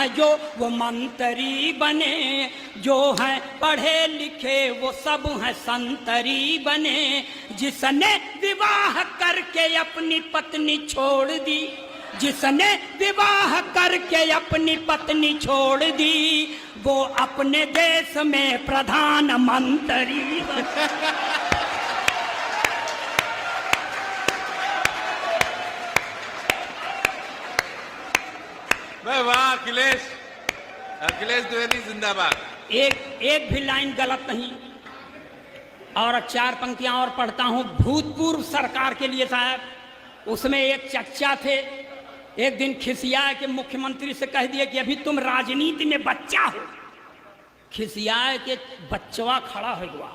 हैं जो वो मंत्री बने, जो हैं पढ़े लिखे वो सब हैं संतरी बने। जिसने विवाह करके अपनी पत्नी छोड़ दी, जिसने विवाह करके अपनी पत्नी छोड़ दी, वो अपने देश में प्रधानमंत्री वाह अखिलेश, अखिलेश द्विवेदी जिंदाबाद। एक भी लाइन गलत नहीं। और 4 पंक्तियां और पढ़ता हूं। भूतपूर्व सरकार के लिए साहब, उसमें एक चच्चा थे, एक दिन खिसिया के मुख्यमंत्री से कह दिया कि अभी तुम राजनीति में बच्चा हो। खिसिया के बच्चवा खड़ा हो गया,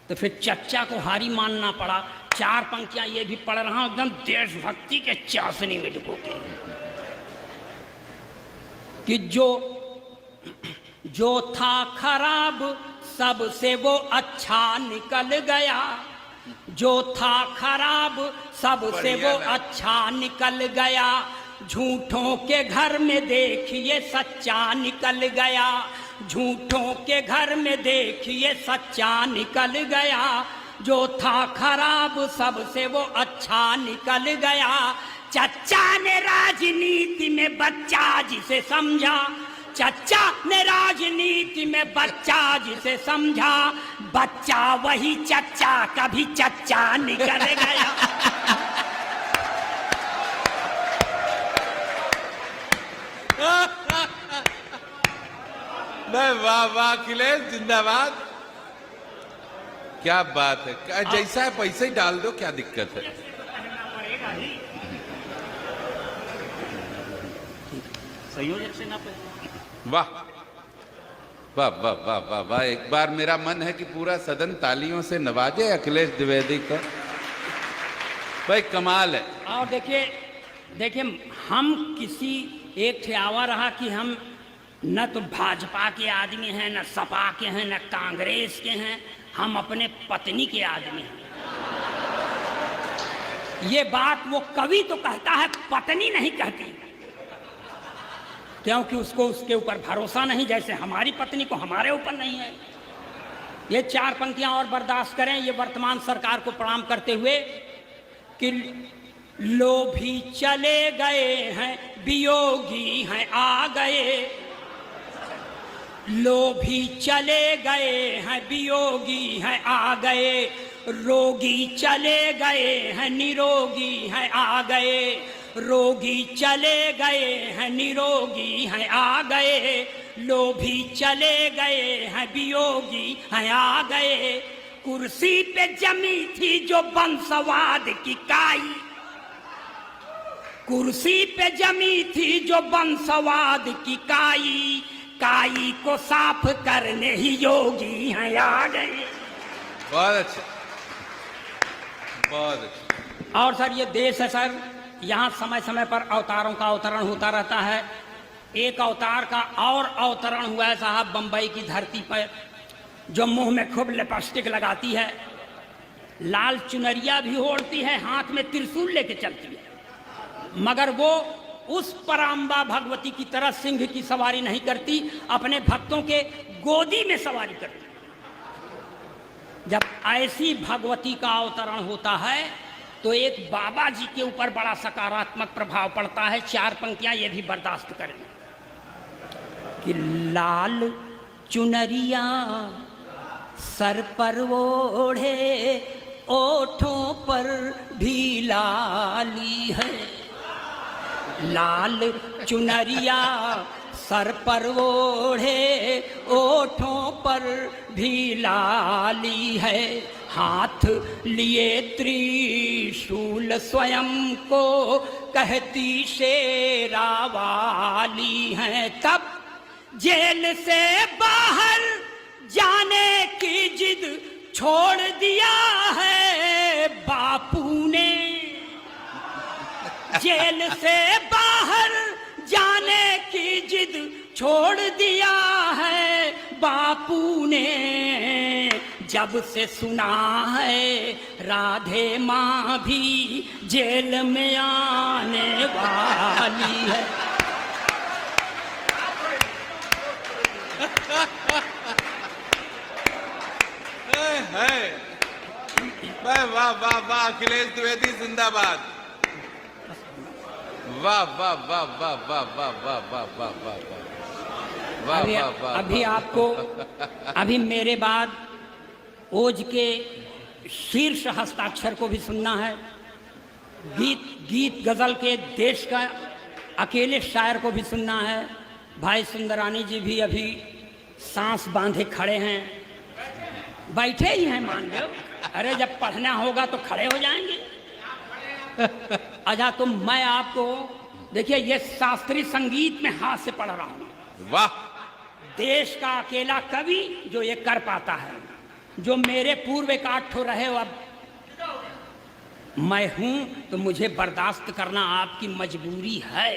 तो फिर चच्चा को हारी मानना पड़ा। 4 पंक्तियां ये भी पढ़ रहा हूं, एकदम देशभक्ति के चाशनी में डुबोके कि जो था खराब सबसे वो अच्छा निकल गया, जो था खराब सबसे वो अच्छा निकल गया। झूठों के घर में देखिए सच्चा निकल गया, झूठों के घर में देखिए सच्चा निकल गया। जो था खराब सबसे वो अच्छा निकल गया। चच्चा ने राजनीति में बच्चा जिसे समझा, चच्चा ने राजनीति में बच्चा जिसे समझा, बच्चा वही चच्चा कभी चच्चा निकल गया। वाह वाह अखिलेश जिंदाबाद। क्या बात है, जैसा है पैसे ही डाल दो, क्या दिक्कत है। संयोजक से ना वाह वाह वाह वाह वाह वाह। एक बार मेरा मन है कि पूरा सदन तालियों से नवाजे अखिलेश द्विवेदी को। भाई कमाल है। और देखिए हम किसी एक ठेआवा रहा कि हम न तो भाजपा के आदमी हैं, न सपा के हैं, न कांग्रेस के हैं, हम अपने पत्नी के आदमी हैं। ये बात वो कवि तो कहता है, पत्नी नहीं कहती, क्योंकि उसको उसके ऊपर भरोसा नहीं, जैसे हमारी पत्नी को हमारे ऊपर नहीं है। ये 4 पंक्तियां और बर्दाश्त करें, ये वर्तमान सरकार को प्रणाम करते हुए कि लोभी चले गए हैं, वियोगी हैं आ गए, लोभी चले गए हैं, वियोगी हैं आ गए, रोगी चले गए हैं, निरोगी हैं आ गए, रोगी चले गए हैं, निरोगी हैं आ गए, लोभी चले गए हैं, वियोगी हैं आ गए। कुर्सी पे जमी थी जो बंसवाद की काई, कुर्सी पे जमी थी जो बंसवाद की काई, काई को साफ करने ही योगी हैं आ गए। बहुत अच्छा, बहुत अच्छा। और सर ये देश है सर, यहाँ समय समय पर अवतारों का अवतरण होता रहता है। एक अवतार का और अवतरण हुआ है साहब बंबई की धरती पर, जो मुंह में खूब लिपस्टिक लगाती है, लाल चुनरिया भी ओढ़ती है, हाथ में त्रिशूल लेके चलती है, मगर वो उस पराम्बा भगवती की तरह सिंह की सवारी नहीं करती, अपने भक्तों के गोदी में सवारी करती। जब ऐसी भगवती का अवतरण होता है तो एक बाबा जी के ऊपर बड़ा सकारात्मक प्रभाव पड़ता है। 4 पंक्तियां ये भी बर्दाश्त करें कि लाल चुनरिया सर पर ओढ़े, ओठों पर भी लाली है, लाल चुनरिया सर पर ओढ़े, ओठों पर भी लाली है, हाथ लिए त्रिशूल स्वयं को कहती शेरा वाली है। तब जेल से बाहर जाने की जिद छोड़ दिया है बापू ने, जेल से बाहर जाने की जिद छोड़ दिया है बापू ने। जब से सुना है राधे माँ भी जेल में आने वाली है। वाह वाह अखिलेश द्विवेदी जिंदाबाद। वाह वाह वाह वाह वाह वाह वाह वाह वाह वाह वाह अभी, वाह वाह अभी आपको अभी मेरे बाद ओज के शीर्ष हस्ताक्षर को भी सुनना है। गीत गजल के देश का अकेले शायर को भी सुनना है। भाई सुंदरानी जी भी अभी सांस बांधे खड़े हैं, बैठे ही हैं मान लो। अरे जब पढ़ना होगा तो खड़े हो जाएंगे। अच्छा तो मैं आपको देखिए, ये शास्त्रीय संगीत में हाथ से पढ़ रहा हूं। वाह। देश का अकेला कवि जो ये कर पाता है, जो मेरे पूर्व एक 8 ठो रहे, अब मैं हूं तो मुझे बर्दाश्त करना आपकी मजबूरी है।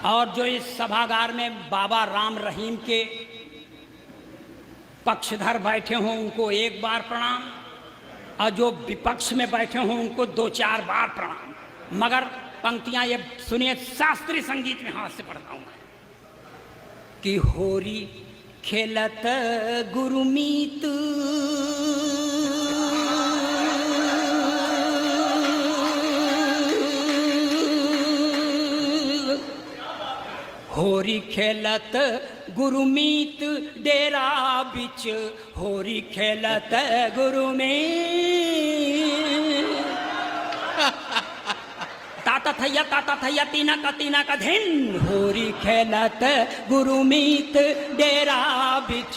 और जो इस सभागार में बाबा राम रहीम के पक्षधर बैठे हों उनको एक बार प्रणाम, और जो विपक्ष में बैठे हों उनको 2-4 बार प्रणाम। मगर पंक्तियां ये सुनिए, शास्त्रीय संगीत में हाथ से पढ़ता हूं कि होरी खेलत गुरुमीत होरी खेलत गुरुमीत डेरा बिच, होरी खेलत गुरुमीत। ताता थैया तीना का धिन, होरी खेलत गुरुमीत डेरा बिच,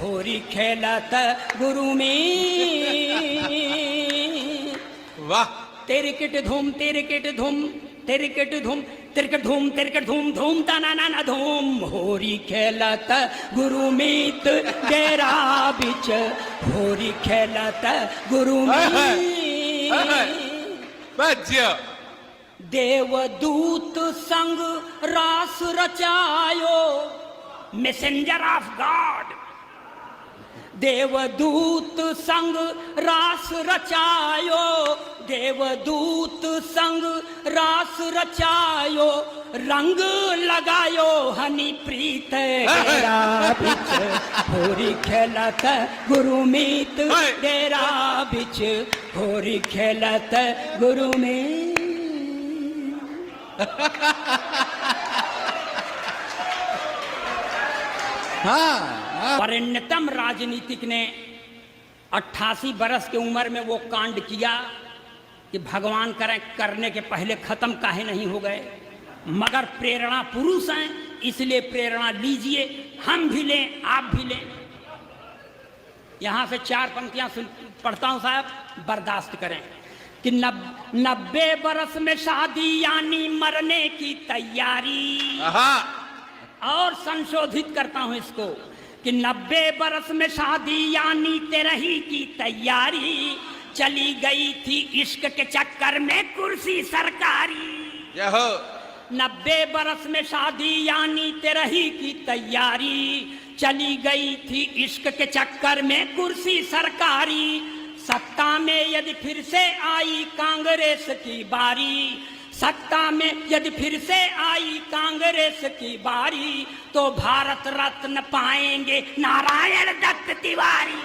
होरी खेलत गुरुमीत। वाह। तिरकिट धूम तिरकिट धूम तिरकिट धूम तिरकिट धूम तिरकिट धूम धूम तना ना धूम, होरी खेलत गुरुमीत डेरा बिच, होरी खेलत गुरुमीत। देवदूत संग रास रचायो, मैसेंजर ऑफ गॉड। देवदूत संग रास रचायो, देवदूत संग रास रचायो, रंग लगायो हनी प्रीत डेरा बिच, होरी खेलत गुरुमीत डेरा बिच, होरी खेलत गुरुमीत। परिणतम राजनीतिक ने 88 बरस की उम्र में वो कांड किया कि भगवान करने के पहले खत्म काहे नहीं हो गए। मगर प्रेरणा पुरुष हैं, इसलिए प्रेरणा लीजिए, हम भी लें आप भी लें। यहां से 4 पंक्तियां पढ़ता हूं साहब, बर्दाश्त करें कि 90 बरस में शादी यानी मरने की तैयारी। और संशोधित करता हूं इसको कि 90 बरस में शादी यानी 13 की तैयारी, चली गई थी इश्क के चक्कर में कुर्सी सरकारी। 90 बरस में शादी यानी 13 की तैयारी, चली गई थी इश्क के चक्कर में कुर्सी सरकारी। सत्ता में यदि फिर से आई कांग्रेस की बारी, सत्ता में यदि फिर से आई कांग्रेस की बारी, तो भारत रत्न पाएंगे नारायण दत्त तिवारी।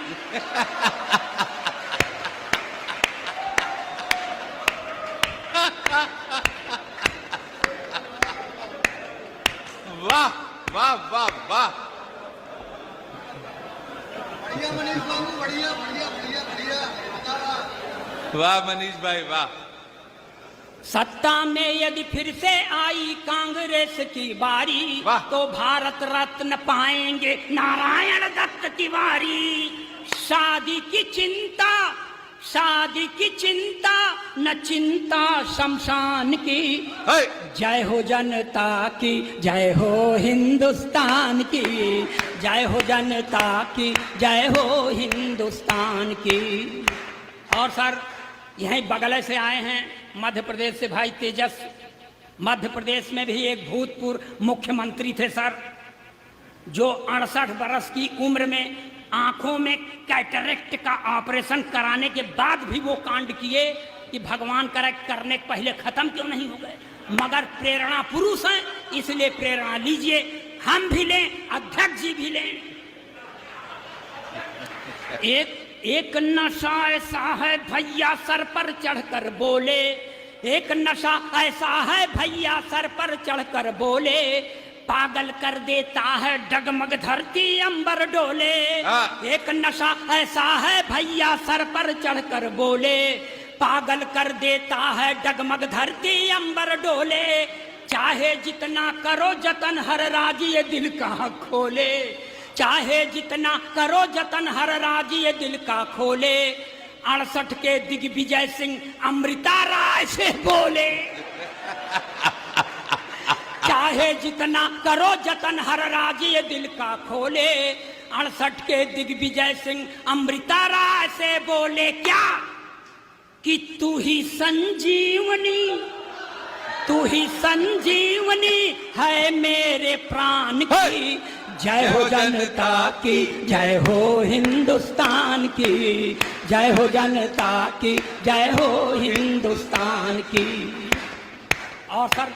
वाह वाह वाह वाह। बढ़िया मनीष बाबू, बढ़िया बढ़िया बढ़िया बढ़िया। वाह मनीष भाई वाह। सत्ता में यदि फिर से आई कांग्रेस की बारी, तो भारत रत्न पाएंगे नारायण दत्त तिवारी। शादी की चिंता, शादी की चिंता न चिंता शमशान की, जय हो जनता की, जय हो हिंदुस्तान की, जय हो जनता की, जय हो हिंदुस्तान की। और सर यहीं बगल से आए हैं मध्य प्रदेश से भाई तेजस। मध्य प्रदेश में भी एक भूतपूर्व मुख्यमंत्री थे सर, जो 68 बरस की उम्र में आंखों में कैटरेक्ट का ऑपरेशन कराने के बाद भी वो कांड किए कि भगवान करने के पहले खत्म क्यों नहीं हो गए। मगर प्रेरणा पुरुष हैं, इसलिए प्रेरणा लीजिए, हम भी लें, अध्यक्ष जी भी लें। एक नशा ऐसा है भैया सर पर चढ़कर बोले, एक नशा ऐसा है भैया सर पर चढ़कर बोले, पागल कर देता है डगमग धरती अंबर डोले। एक नशा ऐसा है भैया सर पर चढ़कर बोले, पागल कर देता है डगमग धरती अंबर डोले। चाहे जितना करो जतन हर राज ये दिल कहाँ खोले, चाहे जितना करो जतन हर राज ये दिल का खोले। 68 के दिग्विजय सिंह अमृता राय से बोले, चाहे जितना करो जतन हर राज ये दिल का खोले। 68 के दिग्विजय सिंह अमृता राय से बोले क्या कि तू ही संजीवनी, तू ही संजीवनी है मेरे प्राण की। जय हो जनता की, जय हो हिंदुस्तान की, जय हो जनता की, जय हो हिंदुस्तान की। और सर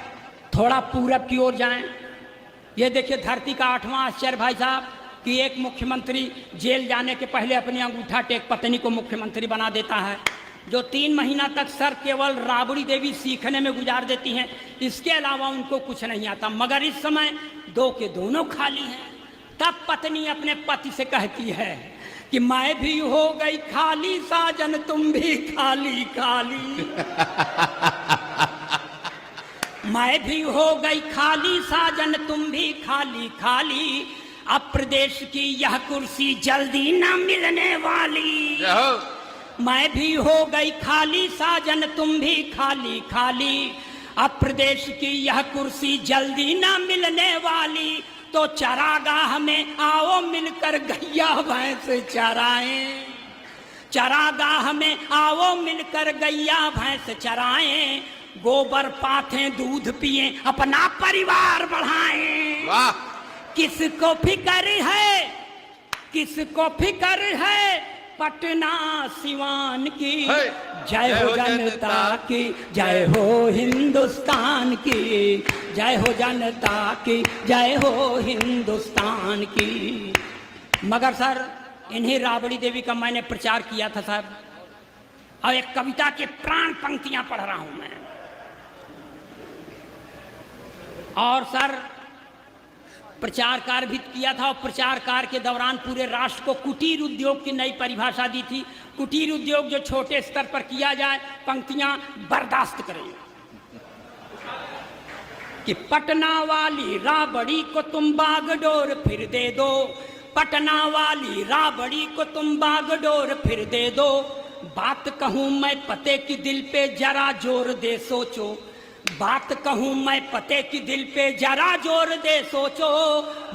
थोड़ा पूरब की ओर जाएं, ये देखिए धरती का 8वां आश्चर्य भाई साहब कि एक मुख्यमंत्री जेल जाने के पहले अपनी अंगूठा टेक पत्नी को मुख्यमंत्री बना देता है, जो 3 महीना तक सर केवल राबड़ी देवी सीखने में गुजार देती हैं, इसके अलावा उनको कुछ नहीं आता। मगर इस समय 2 के दोनों खाली हैं। तब पत्नी अपने पति से कहती है कि मैं भी हो गई खाली साजन तुम भी खाली खाली, मैं भी हो गई खाली साजन तुम भी खाली खाली। अब प्रदेश की यह कुर्सी जल्दी न मिलने वाली, मैं भी हो गई खाली साजन तुम भी खाली खाली। अब प्रदेश की यह कुर्सी जल्दी न मिलने वाली, तो चरागाह में आओ मिलकर गैया भैंस चराएं, चरागाह में आओ मिलकर गैया भैंस चराएं। गोबर पाथें दूध पिए अपना परिवार बढ़ाएं। वाह! किसको फिकर है, किसको फिकर है पटना सिवान की। जय हो जनता की, जय हो हिंदुस्तान की, जय हो जनता की, जय हो हिंदुस्तान की। मगर सर इन्हीं राबड़ी देवी का मैंने प्रचार किया था सर, और एक कविता के प्राण पंक्तियां पढ़ रहा हूं मैं। और सर प्रचार कार्य भी किया था, और प्रचार कार्य के दौरान पूरे राष्ट्र को कुटीर उद्योग की नई परिभाषा दी थी। कुटीर उद्योग जो छोटे स्तर पर किया जाए, पंक्तियां बर्दाश्त करें कि पटना वाली राबड़ी को तुम बागडोर फिर दे दो, पटना वाली राबड़ी को तुम बागडोर फिर दे दो। बात कहूं मैं पते की दिल पे जरा जोर दे सोचो, बात कहूं मैं पते की दिल पे जरा जोर दे सोचो।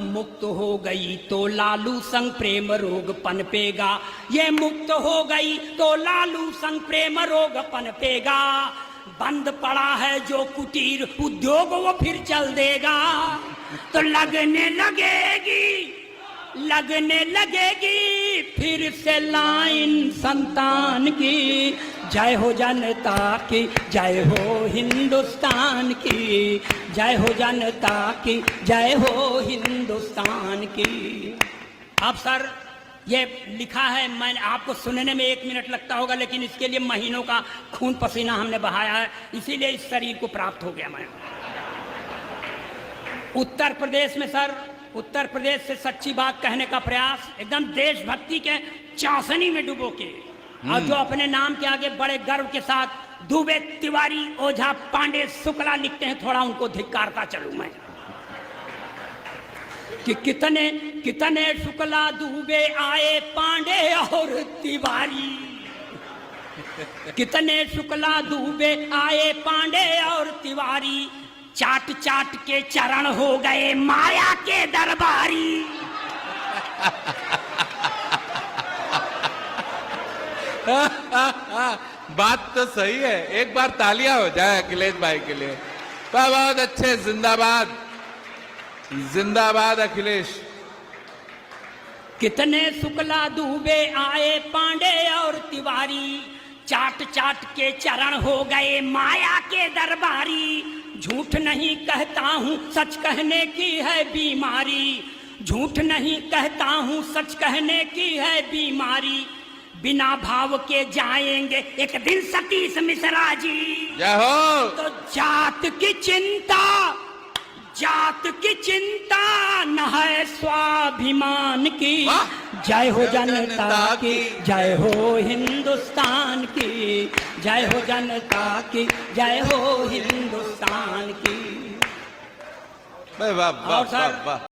मुक्त हो गई तो लालू संग प्रेम रोग पनपेगा, ये मुक्त हो गई तो लालू संग प्रेम रोग पनपेगा। बंद पड़ा है जो कुटीर उद्योग वो फिर चल देगा, तो लगने लगेगी, लगने लगेगी फिर से लाइन संतान की। जय हो जनता की, जय हो हिंदुस्तान की, जय हो जनता की, जय हो हिंदुस्तान की। अब सर ये लिखा है, मैंने आपको सुनने में 1 मिनट लगता होगा, लेकिन इसके लिए महीनों का खून पसीना हमने बहाया है, इसीलिए इस शरीर को प्राप्त हो गया मैं। उत्तर प्रदेश में सर, उत्तर प्रदेश से सच्ची बात कहने का प्रयास, एकदम देशभक्ति के चाशनी में डुबो के, और जो अपने नाम के आगे बड़े गर्व के साथ दुबे, तिवारी, ओझा, पांडे, शुक्ला लिखते हैं, थोड़ा उनको धिक्कारता चलूं मैं कि कितने कितने शुक्ला, दुबे आए, पांडे और तिवारी, कितने शुक्ला, दुबे आए, पांडे और तिवारी। चाट चाट के चरण हो गए माया के दरबारी। बात तो सही है, एक बार तालियां हो जाए अखिलेश भाई के लिए। बहुत अच्छे, जिंदाबाद, जिंदाबाद अखिलेश। कितने शुक्ला दुबे आए, पांडे और तिवारी, चाट चाट के चरण हो गए माया के दरबारी। झूठ नहीं कहता हूँ सच कहने की है बीमारी, झूठ नहीं कहता हूँ सच कहने की है बीमारी। बिना भाव के जाएंगे एक दिन सतीश मिश्रा जी। जय हो। तो जात की चिंता न है स्वाभिमान की। वाह! जय हो जनता की, जय हो हिंदुस्तान की, जय हो जनता की, जय हो हिंदुस्तान की। वाह वाह और सर, वाह वाह।